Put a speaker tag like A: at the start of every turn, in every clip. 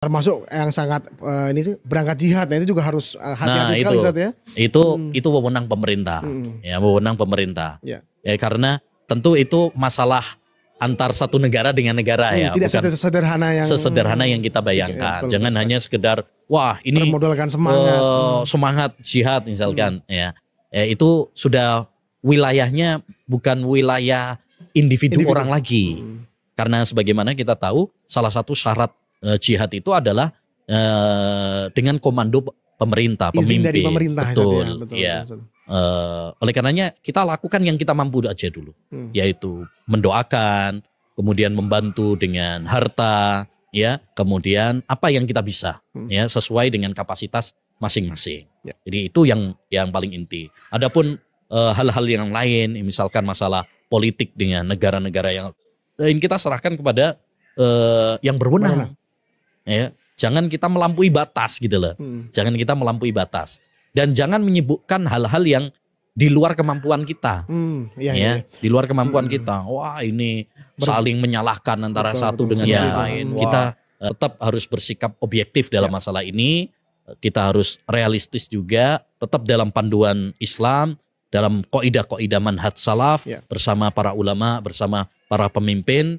A: termasuk yang sangat ini sih berangkat jihad. Nah itu juga harus hati-hati sekali
B: itu,
A: Ustaz ya.
B: itu wewenang pemerintah, ya wewenang pemerintah.
A: Ya.
B: Ya karena tentu itu masalah antar satu negara dengan negara ya,
A: Tidak
B: bukan
A: sesederhana yang
B: kita bayangkan.
A: betul,
B: Jangan
A: betul,
B: hanya sekedar wah ini
A: bermodalkan semangat,
B: semangat jihad misalkan ya. Itu sudah wilayahnya bukan wilayah individu orang lagi. Karena sebagaimana kita tahu salah satu syarat jihad itu adalah dengan komando pemerintah,
A: izin
B: pemimpin.
A: dari pemerintah.
B: Betul,
A: betul,
B: ya.
A: betul.
B: Oleh karenanya kita lakukan yang kita mampu aja dulu, yaitu mendoakan, kemudian membantu dengan harta, ya, kemudian apa yang kita bisa, ya, sesuai dengan kapasitas masing-masing.
A: Ya.
B: Jadi itu yang paling inti. Adapun hal-hal yang lain, misalkan masalah politik dengan negara-negara yang lain, kita serahkan kepada yang berwenang. Ya, jangan kita melampaui batas gitu loh. Jangan kita melampaui batas. Dan jangan menyibukkan hal-hal yang di luar kemampuan kita. Di luar kemampuan kita. Wah, ini saling menyalahkan antara satu dengan yang lain. Kita tetap harus bersikap objektif dalam masalah ini. Kita harus realistis juga, tetap dalam panduan Islam, dalam kaidah-kaidah manhaj salaf, bersama para ulama, bersama para pemimpin.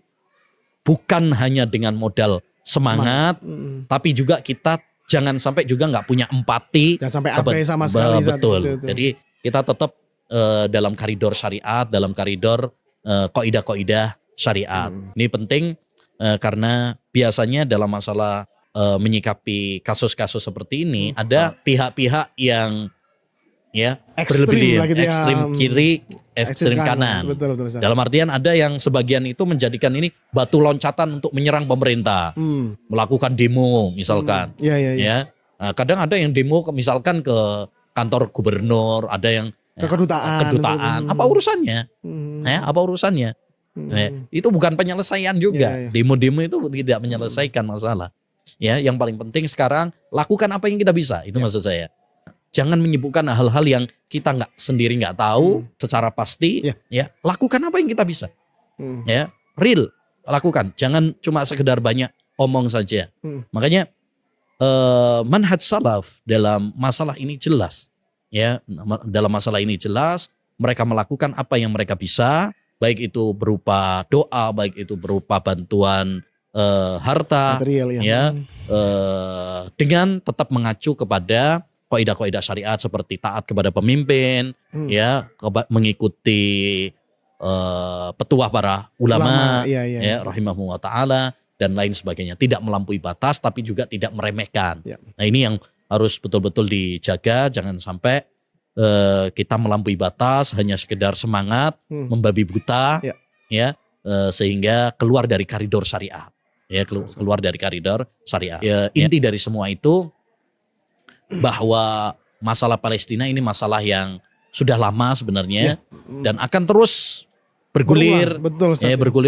B: Bukan hanya dengan modal semangat. Tapi juga kita jangan sampai juga nggak punya empati.
A: Jangan sampai abai sama sekali.
B: Betul. Jadi kita tetap dalam koridor syariat, dalam koridor kaidah-kaidah syariat. Ini penting karena biasanya dalam masalah menyikapi kasus-kasus seperti ini ada pihak-pihak yang berlebihan, ekstrim kiri, ekstrim kanan.
A: Betul,
B: dalam artian ada yang sebagian itu menjadikan ini batu loncatan untuk menyerang pemerintah, melakukan demo misalkan. Nah, kadang ada yang demo misalkan ke kantor gubernur, ada yang
A: ke kedutaan.
B: Apa urusannya? Apa urusannya? Itu bukan penyelesaian juga. Demo-demo itu tidak menyelesaikan masalah. Ya, yang paling penting sekarang lakukan apa yang kita bisa. Itu maksud saya. Jangan menyibukkan hal-hal yang kita sendiri nggak tahu secara pasti. Ya, lakukan apa yang kita bisa. Ya, real lakukan. Jangan cuma sekedar banyak omong saja. Makanya manhaj salaf dalam masalah ini jelas. Ya, dalam masalah ini jelas. Mereka melakukan apa yang mereka bisa, baik itu berupa doa, baik itu berupa bantuan harta, material, dengan tetap mengacu kepada kaidah-kaidah syariat seperti taat kepada pemimpin, mengikuti petuah para ulama, rahimahullah taala dan lain sebagainya. Tidak melampaui batas, tapi juga tidak meremehkan. Nah, ini yang harus betul-betul dijaga, jangan sampai kita melampaui batas, hanya sekedar semangat, membabi buta, sehingga keluar dari koridor syariat. Keluar dari koridor syariat. Inti dari semua itu bahwa masalah Palestina ini masalah yang sudah lama sebenarnya dan akan terus bergulir,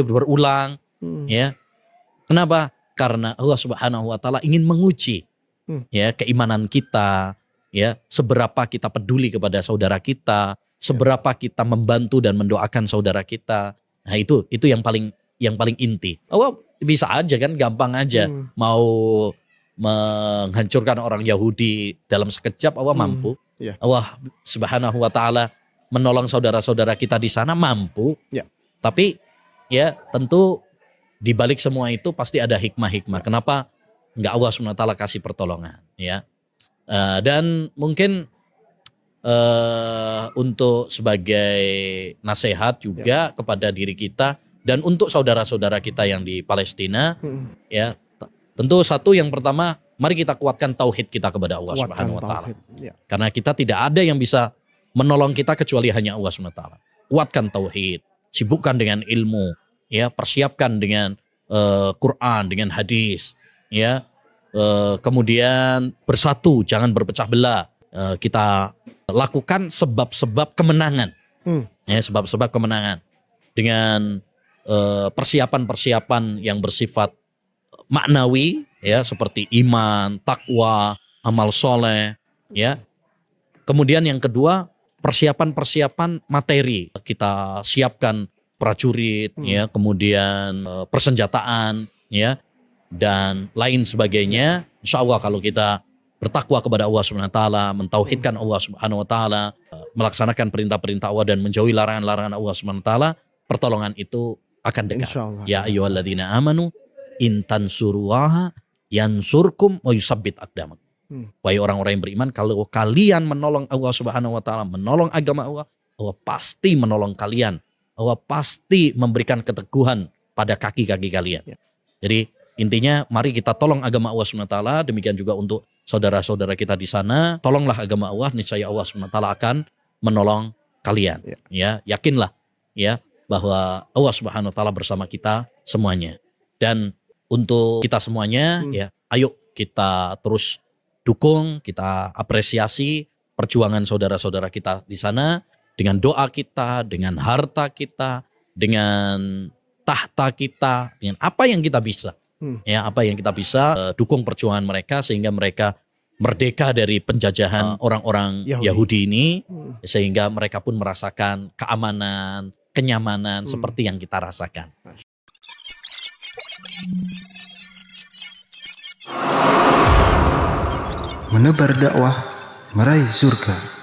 B: berulang. Kenapa? Karena Allah Subhanahu wa taala ingin menguji keimanan kita, seberapa kita peduli kepada saudara kita, seberapa kita membantu dan mendoakan saudara kita. Nah, itu yang paling inti. Allah bisa aja kan, gampang aja mau menghancurkan orang Yahudi dalam sekejap, Allah mampu. Allah Subhanahu wa taala menolong saudara-saudara kita di sana mampu. Tapi tentu di balik semua itu pasti ada hikmah-hikmah. Kenapa enggak Allah Subhanahu wa taala kasih pertolongan, dan mungkin untuk sebagai nasihat juga kepada diri kita dan untuk saudara-saudara kita yang di Palestina, tentu satu yang pertama, mari kita kuatkan tauhid kita kepada Allah Subhanahu wa taala. Karena kita tidak ada yang bisa menolong kita kecuali hanya Allah Subhanahu wa taala. Kuatkan tauhid, sibukkan dengan ilmu, persiapkan dengan Quran, dengan hadis, kemudian bersatu, jangan berpecah belah. Kita lakukan sebab-sebab kemenangan, sebab-sebab kemenangan dengan persiapan-persiapan yang bersifat maknawi, seperti iman, takwa, amal soleh, Kemudian yang kedua, persiapan-persiapan materi. Kita siapkan prajurit, kemudian persenjataan, dan lain sebagainya. Insya Allah kalau kita bertakwa kepada Allah Subhanahu wa taala, mentauhidkan Allah Subhanahu wa taala, melaksanakan perintah-perintah Allah dan menjauhi larangan-larangan Allah Subhanahu wa taala, pertolongan itu akan dekat.
A: Insyaallah.
B: Ya ayyuhalladzina amanu in tansurullaha yansurkum wa yusabbit aqdamakum. Wahai orang-orang yang beriman, kalau kalian menolong Allah Subhanahu wa taala, menolong agama Allah, Allah pasti menolong kalian. Allah pasti memberikan keteguhan pada kaki-kaki kalian. Jadi intinya mari kita tolong agama Allah Subhanahu wa taala, demikian juga untuk saudara-saudara kita di sana, tolonglah agama Allah, niscaya Allah Subhanahu wa taala akan menolong kalian. Ya, yakinlah ya bahwa Allah Subhanahu wa taala bersama kita semuanya. Dan untuk kita semuanya ya, ayo kita terus dukung, kita apresiasi perjuangan saudara-saudara kita di sana dengan doa kita, dengan harta kita, dengan tahta kita, dengan apa yang kita bisa. Ya, apa yang kita bisa dukung perjuangan mereka sehingga mereka merdeka dari penjajahan orang-orang Yahudi ini, sehingga mereka pun merasakan keamanan, kenyamanan seperti yang kita rasakan.
C: Menebar dakwah, meraih surga.